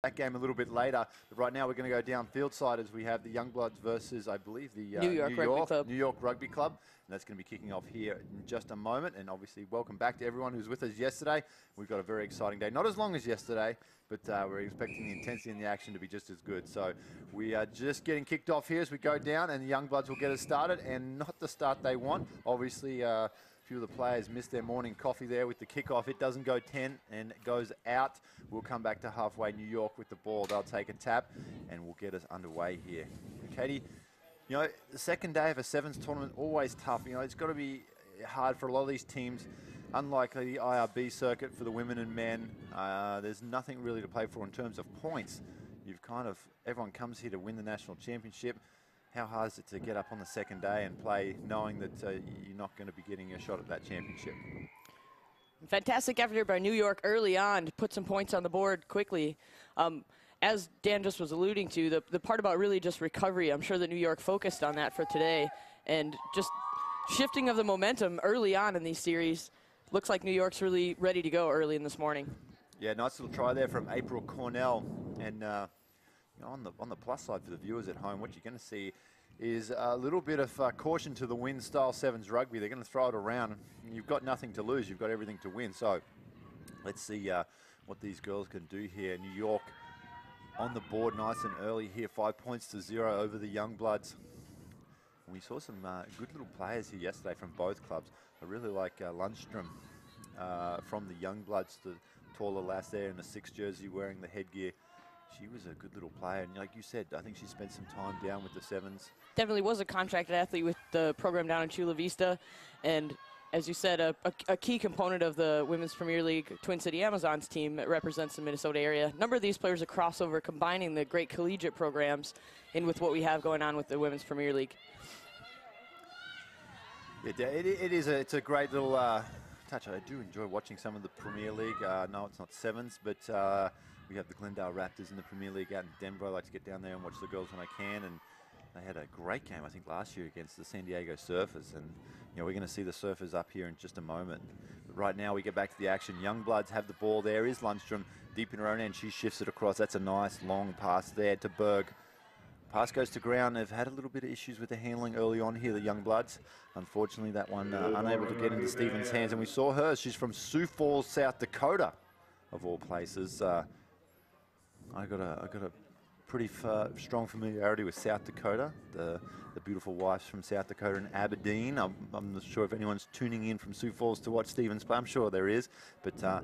that game a little bit later. But right now we're going to go down field side as we have the Youngbloodz versus, I believe, the New York Rugby Club. And that's going to be kicking off here in just a moment. And obviously, welcome back to everyone who's with us yesterday. We've got a very exciting day. Not as long as yesterday, but we're expecting the intensity and the action to be just as good. So we are just getting kicked off here as we go down, and the Youngbloodz will get us started, and not the start they want. Obviously, a few of the players missed their morning coffee there with the kickoff. It doesn't go 10 and it goes out. We'll come back to halfway New York with the ball. They'll take a tap, and we'll get us underway here. Katie, you know, the second day of a sevens tournament, always tough. You know, it's got to be hard for a lot of these teams. Unlike the IRB circuit for the women and men, there's nothing really to play for in terms of points. You've kind of, everyone comes here to win the national championship. How hard is it to get up on the second day and play knowing that you're not going to be getting a shot at that championship? Fantastic effort here by New York early on to put some points on the board quickly. As Dan just was alluding to, the part about really just recovery, I'm sure that New York focused on that for today, and just shifting of the momentum early on in these series. Looks like New York's really ready to go early in this morning. Yeah, nice little try there from April Cornell. And you know, on the plus side for the viewers at home, what you're going to see is a little bit of caution to the wind style sevens rugby. They're going to throw it around. You've got nothing to lose. You've got everything to win. So let's see what these girls can do here. New York on the board nice and early here, 5 points to 0 over the Youngbloodz. And we saw some good little players here yesterday from both clubs. I really like Lundstrom from the Youngbloodz, the taller lass there in the 6 jersey wearing the headgear. She was a good little player, and like you said, I think she spent some time down with the sevens. Definitely was a contracted athlete with the program down in Chula Vista, and as you said, a key component of the Women's Premier League Twin City Amazons team that represents the Minnesota area. A number of these players are crossover, combining the great collegiate programs in with what we have going on with the Women's Premier League. Yeah, it's a great little touch. I do enjoy watching some of the Premier League. No, it's not sevens, but we have the Glendale Raptors in the Premier League out in Denver. I like to get down there and watch the girls when I can, and they had a great game, I think, last year against the San Diego Surfers, and you know, we're going to see the Surfers up here in just a moment. But right now we get back to the action. Youngbloodz have the ball. There is Lundstrom deep in her own end. She shifts it across. That's a nice long pass there to Berg. Pass goes to ground. They've had a little bit of issues with the handling early on here, the Youngbloodz. Unfortunately, that one unable to get into Stevens' hands, and we saw her. She's from Sioux Falls, South Dakota, of all places. I got a pretty strong familiarity with South Dakota. The beautiful wives from South Dakota and Aberdeen. I'm not sure if anyone's tuning in from Sioux Falls to watch Stevens play. I'm sure there is, but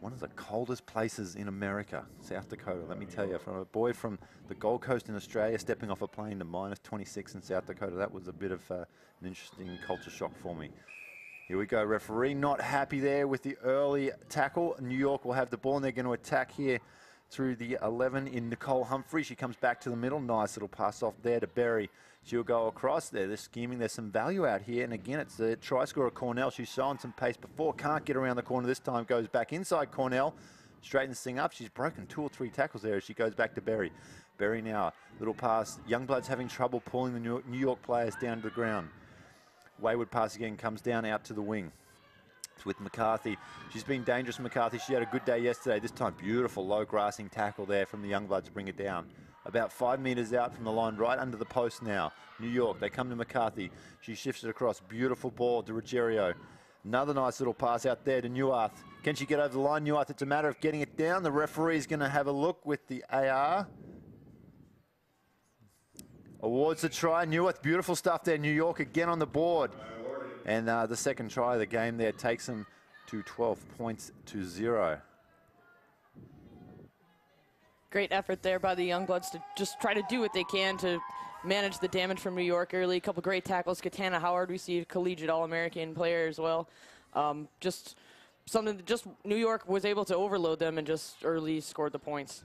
one of the coldest places in America, South Dakota. Let me tell you, from a boy from the Gold Coast in Australia stepping off a plane to -26 in South Dakota, that was a bit of an interesting culture shock for me. Here we go, referee not happy there with the early tackle. New York will have the ball, and they're going to attack here through the 11 in Nicole Humphrey. She comes back to the middle. Nice little pass off there to Berry. She'll go across there. They're scheming. There's some value out here. And again, it's the try scorer Cornell. She's shown some pace before. Can't get around the corner this time. Goes back inside Cornell. Straightens this thing up. She's broken 2 or 3 tackles there as she goes back to Berry. Berry now, little pass. Youngblood's having trouble pulling the New York players down to the ground. Wayward pass again comes down out to the wing. With McCarthy. She's been dangerous, McCarthy. She had a good day yesterday. This time, beautiful low grassing tackle there from the Youngbloodz to bring it down. About 5 meters out from the line, right under the post now. New York, they come to McCarthy. She shifts it across. Beautiful ball to Ruggiero. Another nice little pass out there to Newarth. Can she get over the line? Newarth, it's a matter of getting it down. The referee's going to have a look with the AR. Awards the try. Newarth, beautiful stuff there. New York again on the board. And the second try of the game there takes them to 12 points to 0. Great effort there by the Youngbloodz to just try to do what they can to manage the damage from New York early. A couple great tackles. Katana Howard, we see a collegiate All-American player as well. Just something that just New York was able to overload them and just early scored the points.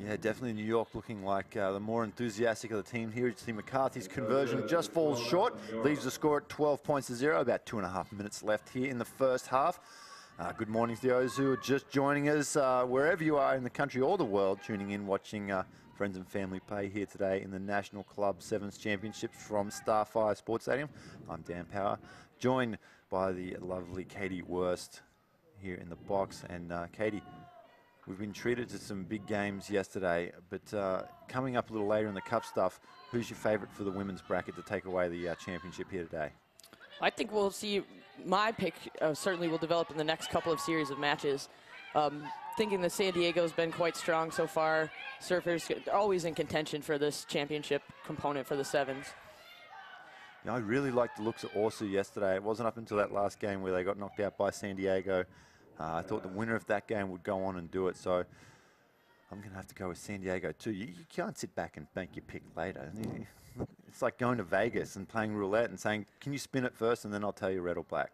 Yeah, definitely New York looking like the more enthusiastic of the team here. You see McCarthy's conversion just falls short, leaves the score at 12 points to 0. About 2.5 minutes left here in the first half. Good morning to those who are just joining us, wherever you are in the country or the world, tuning in, watching friends and family play here today in the National Club Sevens Championships from Starfire Sports Stadium. I'm Dan Power, joined by the lovely Katie Wurst here in the box. And Katie, We've been treated to some big games yesterday, but coming up a little later in the cup stuff, who's your favourite for the women's bracket to take away the championship here today? I think we'll see. My pick certainly will develop in the next couple of series of matches. Thinking that San Diego's been quite strong so far. Surfers are always in contention for this championship component for the sevens. Yeah, I really liked the looks of Orsu yesterday. It wasn't up until that last game where they got knocked out by San Diego. I thought the winner of that game would go on and do it, so I'm going to have to go with San Diego too. You can't sit back and make your pick later. It's like going to Vegas and playing roulette and saying, can you spin it first and then I'll tell you red or black.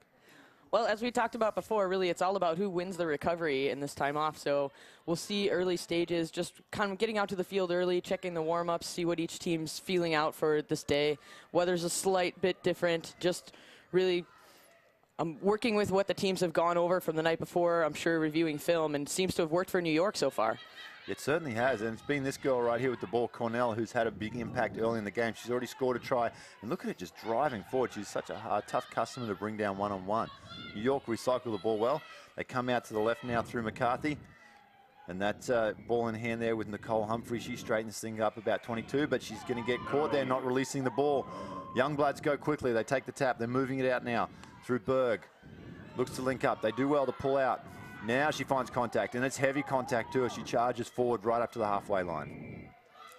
Well, as we talked about before, really it's all about who wins the recovery in this time off. So we'll see early stages, just kind of getting out to the field early, checking the warm-ups, see what each team's feeling out for this day. Weather's a slight bit different, just really working with what the teams have gone over from the night before, I'm sure reviewing film, and seems to have worked for New York so far. It certainly has, and it's been this girl right here with the ball, Cornell, who's had a big impact early in the game. She's already scored a try, and look at it just driving forward. She's such a tough customer to bring down one-on-one. New York recycle the ball well. They come out to the left now through McCarthy, and that ball in hand there with Nicole Humphrey. She straightens things up about 22, but she's going to get caught there, not releasing the ball. Youngbloods go quickly. They take the tap. They're moving it out now through Berg. Looks to link up. They do well to pull out. Now she finds contact, and it's heavy contact too as she charges forward right up to the halfway line.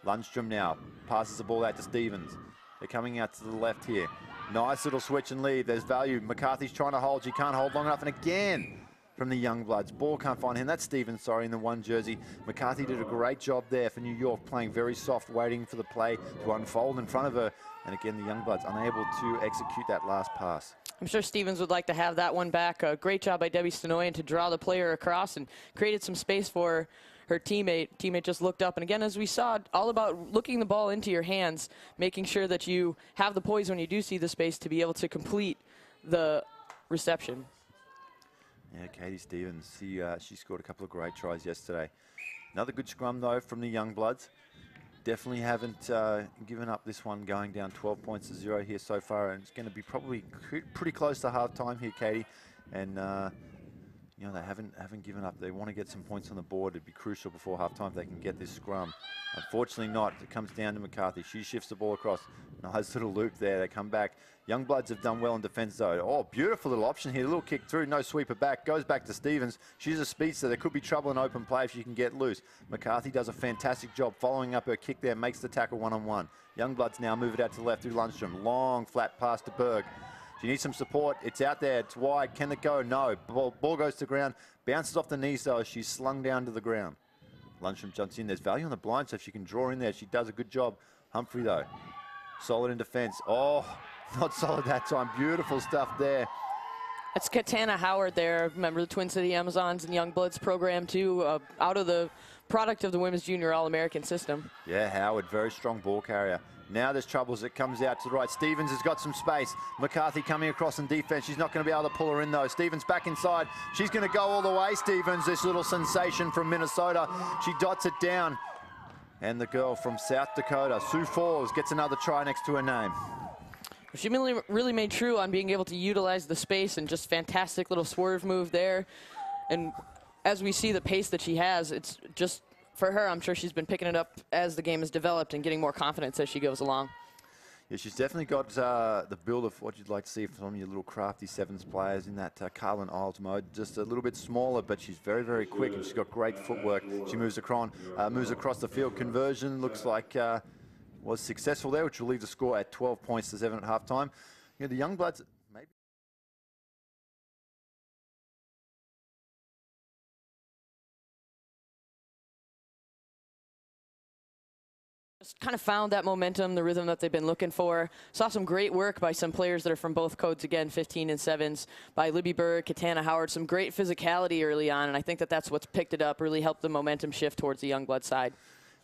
Lundstrom now passes the ball out to Stevens. They're coming out to the left here. Nice little switch and lead. There's value. McCarthy's trying to hold. She can't hold long enough, and again from the Youngbloods. Ball can't find him. That's Stevens, sorry, in the one jersey. McCarthy did a great job there for New York, playing very soft, waiting for the play to unfold in front of her. And again, the Youngbloods unable to execute that last pass. I'm sure Stevens would like to have that one back. Great job by Debbie Stenoyan to draw the player across and created some space for her teammate. Teammate just looked up. And again, as we saw, all about looking the ball into your hands, making sure that you have the poise when you do see the space to be able to complete the reception. Yeah, Katie Stevens, she scored a couple of great tries yesterday. Another good scrum, though, from the Youngbloods. Definitely haven't given up this one, going down 12 points to 0 here so far, and it's going to be probably pretty close to half time here, Katie. And you know, they haven't given up. They want to get some points on the board. It'd be crucial before half time if they can get this scrum. Unfortunately not. It comes down to McCarthy. She shifts the ball across. Nice little loop there. They come back. Youngbloods have done well in defence though. Oh, beautiful little option here. A little kick through. No sweeper back. Goes back to Stevens. She's a speedster. There could be trouble in open play if she can get loose. McCarthy does a fantastic job following up her kick there. Makes the tackle one-on-one. Youngbloods now move it out to the left through Lundstrom. Long flat pass to Berg. She needs some support. It's out there. It's wide. Can it go? No. Ball goes to ground. Bounces off the knees though. She's slung down to the ground. Lundstrom jumps in. There's value on the blind, so if she can draw in there, she does a good job. Humphrey though, solid in defence. Oh, not solid that time. Beautiful stuff there. That's Katana Howard there. Remember the Twin City Amazons and Youngbloods program too, out of the product of the Women's Junior All-American system. Yeah, Howard, very strong ball carrier. Now there's troubles. It comes out to the right. Stevens has got some space. McCarthy coming across in defense. She's not going to be able to pull her in though. Stevens back inside. She's going to go all the way. Stevens, this little sensation from Minnesota. She dots it down. And the girl from South Dakota, Sioux Falls, gets another try next to her name. She really made true on being able to utilize the space, and just fantastic little swerve move there. And as we see the pace that she has, it's just, for her, I'm sure she's been picking it up as the game has developed and getting more confidence as she goes along. Yeah, she's definitely got the build of what you'd like to see from your little crafty sevens players in that Carlin Isles mode. Just a little bit smaller, but she's very, very quick, and she's got great footwork. She moves across the field. Conversion looks like was successful there, which will leave the score at 12 points to 7 at halftime. You know, the Youngbloods maybe. Just kind of found that momentum, the rhythm that they've been looking for. Saw some great work by some players that are from both codes again, 15 and 7s, by Libby Berg, Katana Howard. Some great physicality early on, and I think that that's what's picked it up, really helped the momentum shift towards the Youngblood side.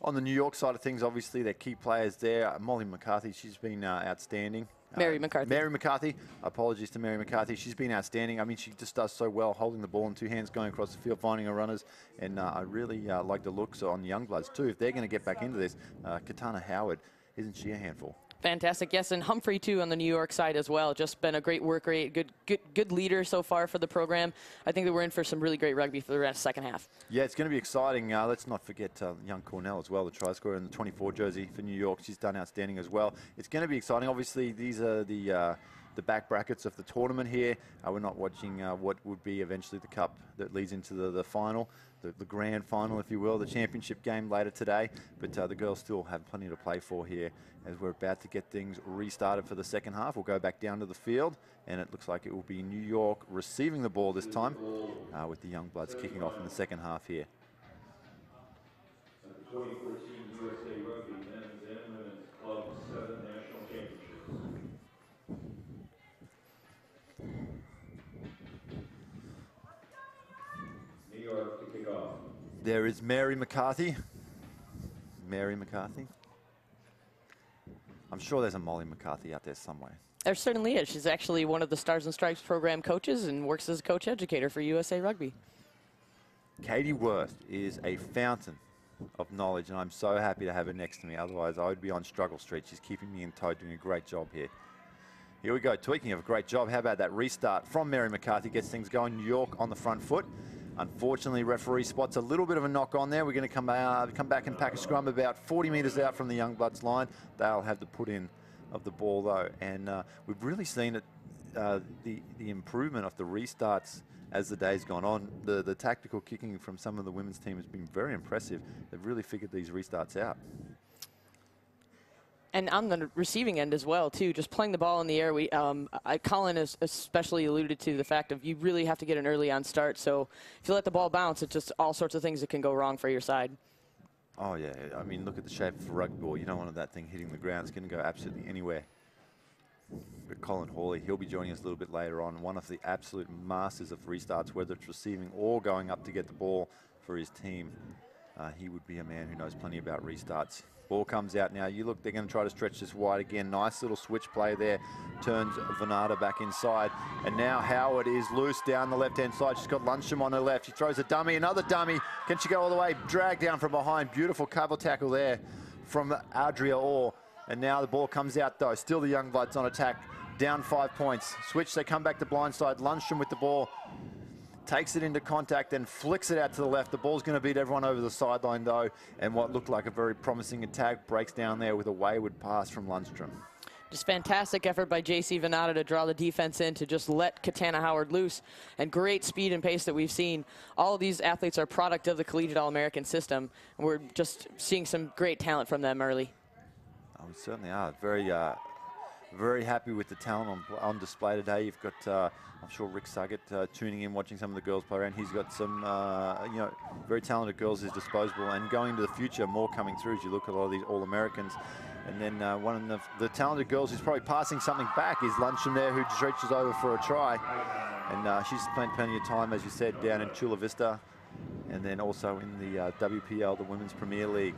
On the New York side of things, obviously, their key players there. Molly McCarthy, she's been outstanding. Mary McCarthy. Mary McCarthy. Apologies to Mary McCarthy. She's been outstanding. I mean, she just does so well, holding the ball in two hands, going across the field, finding her runners. And I really like the looks on the Youngbloods, too. If they're going to get back into this, Katana Howard, isn't she a handful? Fantastic, yes, and Humphrey too on the New York side as well. Just been a great work rate, good leader so far for the program. I think that we're in for some really great rugby for the rest second half. Yeah, it's going to be exciting. Let's not forget young Cornell as well, the try scorer in the 24 jersey for New York. She's done outstanding as well. It's going to be exciting. Obviously, these are the back brackets of the tournament here. We're not watching what would be eventually the cup that leads into the final, the grand final, if you will, the championship game later today. But the girls still have plenty to play for here as we're about to get things restarted for the second half. We'll go back down to the field, and it looks like it will be New York receiving the ball this time with the Youngbloods kicking off in the second half here. 2014 USA Rugby Men's and Women's Club 7 National Championships. New York to kick off. There is Mary McCarthy. Mary McCarthy. I'm sure there's a Molly McCarthy out there somewhere. There certainly is. She's actually one of the Stars and Stripes program coaches and works as a coach educator for USA Rugby. Katie Worth is a fountain of knowledge, and I'm so happy to have her next to me. Otherwise, I would be on struggle street. She's keeping me in tow, doing a great job here. Here we go, tweaking of a great job. How about that restart from Mary McCarthy? Gets things going. New York on the front foot. Unfortunately, referee spots a little bit of a knock on there. We're going to come back and pack a scrum about 40 metres out from the Youngbloods line. They'll have the put in of the ball though, and we've really seen it, the improvement of the restarts as the day's gone on. The tactical kicking from some of the women's team has been very impressive. They've really figured these restarts out. And on the receiving end as well, too, just playing the ball in the air. Colin has especially alluded to the fact of you really have to get an early on start. So if you let the ball bounce, it's just all sorts of things that can go wrong for your side. Oh, yeah. I mean, look at the shape of a rugby ball. You don't want that thing hitting the ground. It's going to go absolutely anywhere. But Colin Hawley, he'll be joining us a little bit later on. One of the absolute masters of restarts, whether it's receiving or going up to get the ball for his team. He would be a man who knows plenty about restarts. Ball comes out now. You look, they're going to try to stretch this wide again. Nice little switch play there. Turns Venata back inside. And now Howard is loose down the left-hand side. She's got Lundstrom on her left. She throws a dummy, another dummy. Can she go all the way? Drag down from behind. Beautiful cover tackle there from Adria Orr. And now the ball comes out though. Still the Youngbloods on attack. Down 5 points. Switch, they come back to blindside. Lundstrom with the ball. Takes it into contact and flicks it out to the left. The ball's going to beat everyone over the sideline though, and what looked like a very promising attack breaks down there with a wayward pass from Lundstrom. Just fantastic effort by J.C. Venata to draw the defense in to just let Katana Howard loose, and great speed and pace that we've seen. All of these athletes are product of the Collegiate All-American system, and we're just seeing some great talent from them early. Oh, we certainly are. Very happy with the talent on display today. You've got, I'm sure Rick Suggett tuning in, watching some of the girls play around. He's got some, very talented girls at his disposal, and going into the future, more coming through as you look at a lot of these All-Americans. And then one of the talented girls who's probably passing something back is Lundstrom there, who just reaches over for a try. And she's spent plenty of time, as you said, down in Chula Vista, and then also in the WPL, the Women's Premier League,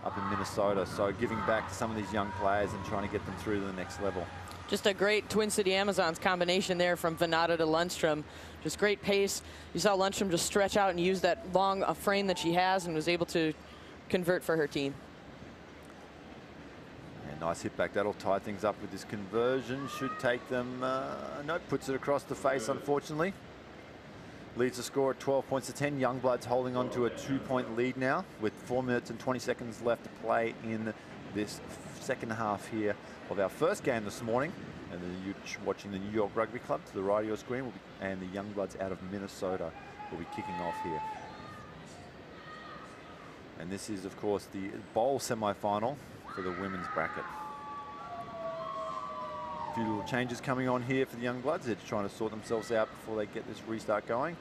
up in Minnesota. So giving back to some of these young players and trying to get them through to the next level. Just a great Twin City Amazons combination there from Venata to Lundstrom. Just great pace. You saw Lundstrom just stretch out and use that long frame that she has and was able to convert for her team. Yeah, nice hit back. That'll tie things up with this conversion. Should take them, no, puts it across the face, unfortunately. Leads the score at 12 points to 10. Youngbloods holding on to a 2-point lead now with 4 minutes and 20 seconds left to play in this second half here of our first game this morning. And then you're watching the New York Rugby Club to the right of your screen, and the Youngbloods out of Minnesota will be kicking off here. And this is, of course, the bowl semi-final for the women's bracket. A few little changes coming on here for the Youngbloods. They're just trying to sort themselves out before they get this restart going.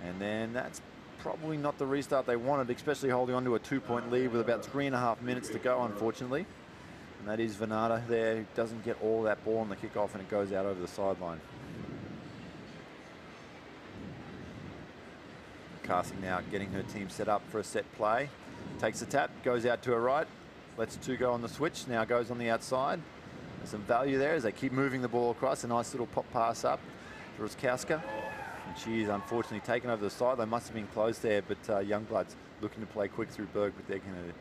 And then that's probably not the restart they wanted, especially holding on to a 2-point lead with about 3.5 minutes to go, unfortunately. And that is Venata there, who doesn't get all that ball on the kickoff, and it goes out over the sideline. McCarthy now getting her team set up for a set play. Takes the tap, goes out to her right, lets 2 go on the switch, now goes on the outside. There's some value there as they keep moving the ball across. A nice little pop pass up to Ruskowska. And she is unfortunately taken over the side. They must have been closed there, but Youngbloods looking to play quick through Berg, but they're going to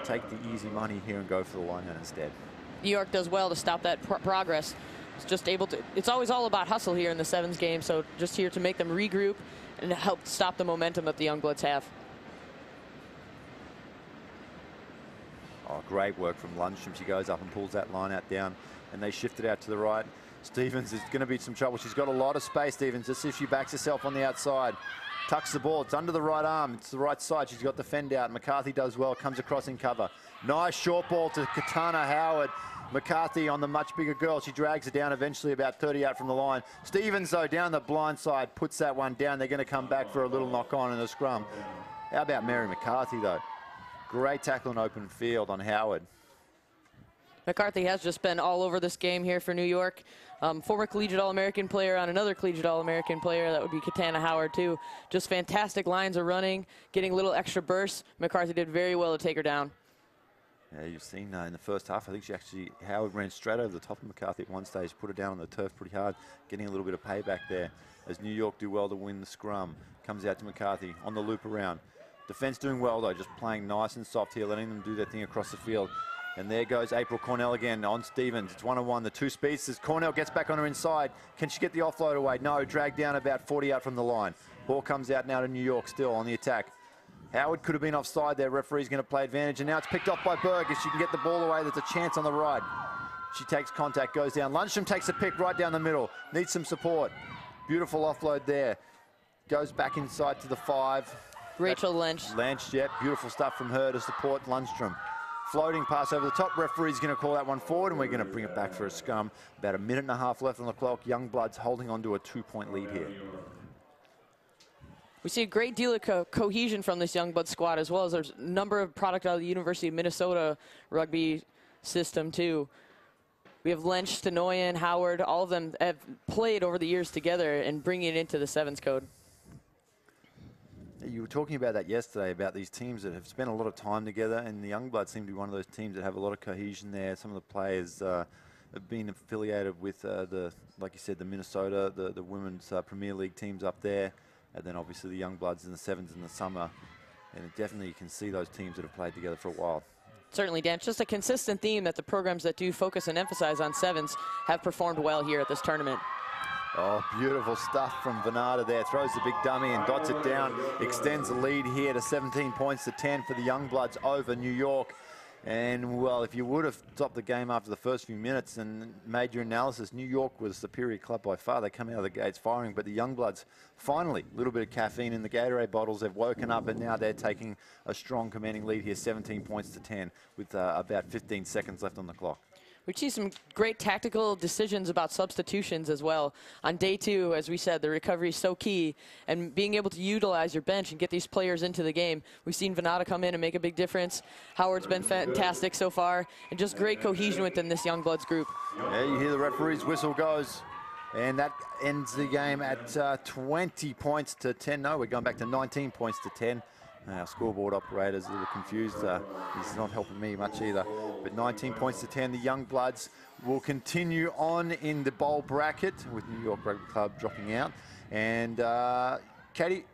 take the easy money here and go for the line out instead. New York does well to stop that progress. It's just able to, it's always all about hustle here in the sevens game, so just here to make them regroup and help stop the momentum that the Youngbloods have. Oh, great work from Lundstrom. She goes up and pulls that line out down, and they shift it out to the right. Stevens is going to be some trouble. She's got a lot of space, Stevens. Let's see if she backs herself on the outside. Tucks the ball. It's under the right arm. It's the right side. She's got the fend out. McCarthy does well. Comes across in cover. Nice short ball to Katana Howard. McCarthy on the much bigger girl. She drags it down eventually about 30 out from the line. Stevens, though, down the blind side, puts that one down. They're going to come back for a little knock-on in the scrum. How about Mary McCarthy, though? Great tackle in open field on Howard. McCarthy has just been all over this game here for New York. Former collegiate All-American player on another collegiate All-American player. That would be Katana Howard, too. Just fantastic lines of running, getting a little extra burst. McCarthy did very well to take her down. Yeah, you've seen in the first half, I think Howard ran straight over the top of McCarthy at one stage, put her down on the turf pretty hard, getting a little bit of payback there as New York do well to win the scrum. Comes out to McCarthy on the loop around. Defense doing well, though, just playing nice and soft here, letting them do their thing across the field. And there goes April Cornell again on Stevens. It's 1-on-1, the two speeds. As Cornell gets back on her inside, can she get the offload away? No, dragged down about 40 out from the line. Ball comes out now to New York still on the attack. Howard could have been offside there. Referee's going to play advantage, and now it's picked off by Berg. If she can get the ball away, there's a chance on the right. She takes contact, goes down. Lundstrom takes a pick right down the middle. Needs some support. Beautiful offload there. Goes back inside to the 5. Rachel Lynch. Lynch, yep, beautiful stuff from her to support Lundstrom. Floating pass over the top. Referee's going to call that one forward, and we're going to bring it back for a scrum. About a minute and a half left on the clock. Youngbloodz holding on to a 2-point lead here. We see a great deal of cohesion from this Youngblood squad, as well as there's a number of product out of the University of Minnesota rugby system, too. We have Lynch, Stenoyan, Howard. All of them have played over the years together and bringing it into the sevens code. You were talking about that yesterday, about these teams that have spent a lot of time together, and the Youngbloods seem to be one of those teams that have a lot of cohesion there. Some of the players have been affiliated with, like you said, the Minnesota, the women's Premier League teams up there, and then obviously the Youngbloods in the sevens in the summer. And definitely you can see those teams that have played together for a while. Certainly, Dan. It's just a consistent theme that the programs that do focus and emphasize on sevens have performed well here at this tournament. Oh, beautiful stuff from Venata there. Throws the big dummy and dots it down. Extends the lead here to 17 points to 10 for the Youngbloods over New York. And, well, if you would have stopped the game after the first few minutes and made your analysis, New York was the superior club by far. They come out of the gates firing, but the Youngbloods, finally, a little bit of caffeine in the Gatorade bottles. They've woken up, and now they're taking a strong commanding lead here, 17 points to 10, with about 15 seconds left on the clock. We see some great tactical decisions about substitutions as well. On day 2, as we said, the recovery is so key, and being able to utilize your bench and get these players into the game. We've seen Venata come in and make a big difference. Howard's been fantastic so far, and just great cohesion within this Youngbloods group. Yeah, you hear the referee's whistle goes, and that ends the game at 20 points to 10. No, we're going back to 19 points to 10. Our scoreboard operator's a little confused. He's not helping me much either. But 19 points to 10. The Youngbloods will continue on in the bowl bracket with New York Rugby Club dropping out. And Katie,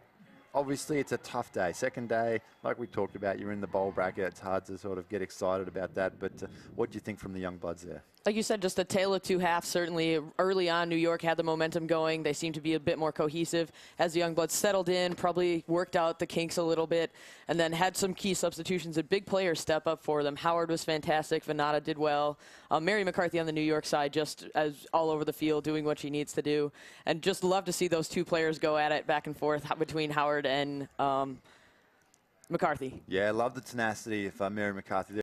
obviously it's a tough day. Second day, like we talked about, you're in the bowl bracket. It's hard to sort of get excited about that. But what do you think from the Youngbloods there? Like you said, just a tale of two halves. Certainly early on, New York had the momentum going. They seemed to be a bit more cohesive. As the Youngbloods settled in, probably worked out the kinks a little bit, and then had some key substitutions and big players step up for them. Howard was fantastic. Venata did well. Mary McCarthy on the New York side just as all over the field doing what she needs to do. And just love to see those two players go at it back and forth between Howard and McCarthy. Yeah, love the tenacity of Mary McCarthy there.